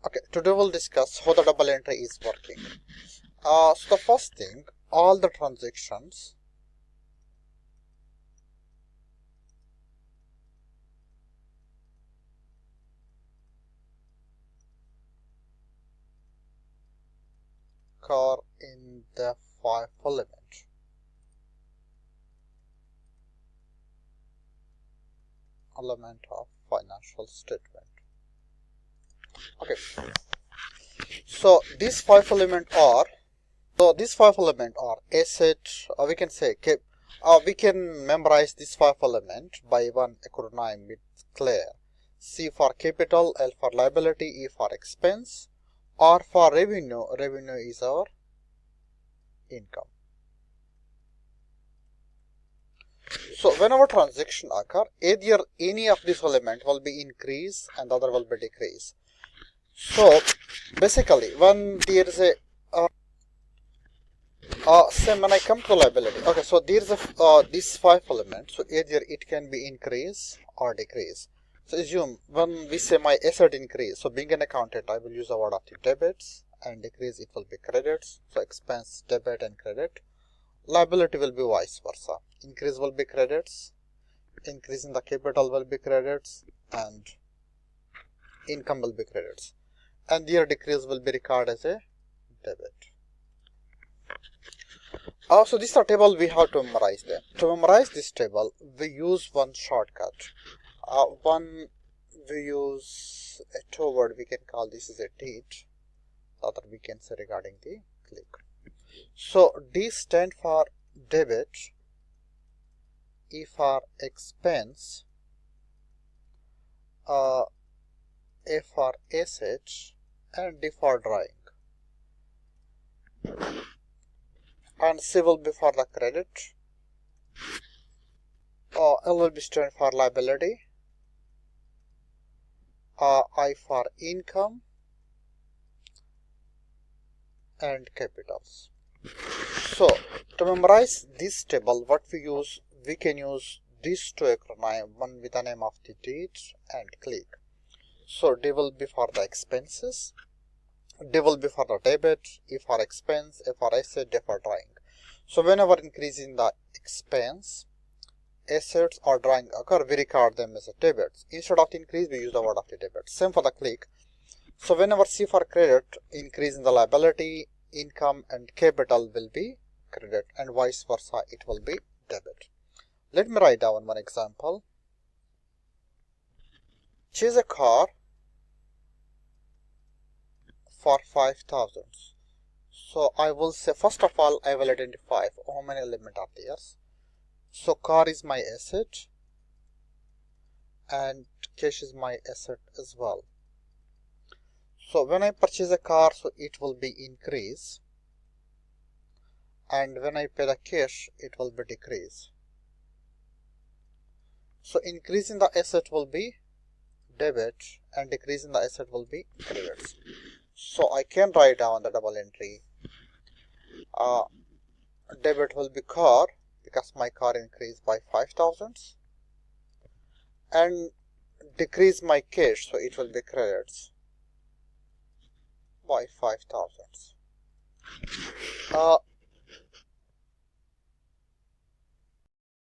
Okay, today we'll discuss how the double entry is working. So the first thing, all the transactions occur in the FIFO element of financial statement. Okay, so these five elements are asset. We can say we can memorize this five element by one acronym with clear. C for capital, L for liability, E for expense, R for revenue. Revenue is our income. So whenever transaction occur, either any of this element will be increase and the other will be decrease. So basically when there is a same when I come to liability, okay, so there's a these five elements, so either it can be increase or decrease. So assume when we say my asset increase, so being an accountant I will use the word of the debits, and decrease it will be credits. So expense, debit and credit. Liability will be vice versa. Increase will be credits, increase in the capital will be credits, and income will be credits. And their decrease will be recorded as a debit. So this is a table we have to memorize them. To memorize this table, we use one shortcut. We use a two word, we can call this is a date. The other we can say regarding the click. So D stand for debit, E for expense, A for asset, and D for drawing. And C will be for the credit, L will be stand for liability, I for income, and capitals. So to memorize this table, what we can use these two acronyms, one with the name of the date and click. So D will be for the expenses, D will be for the debit, E for expense, A for asset, D for drawing. So whenever increase in the expense, assets or drawing occur, we record them as a debits. Instead of the increase, we use the word of the debit. Same for the click. So whenever C for credit, increase in the liability, income and capital will be credit, and vice versa it will be debit. Let me write down one example. Choose a car for 5,000. So I will say, first of all, I will identify how many elements are there. So car is my asset and cash is my asset as well. So when I purchase a car, so it will be increase, and when I pay the cash, it will be decrease. So increase in the asset will be debit and decrease in the asset will be credits. So I can write down the double entry. Debit will be car because my car increased by 5,000, and decrease my cash, so it will be credits by 5,000.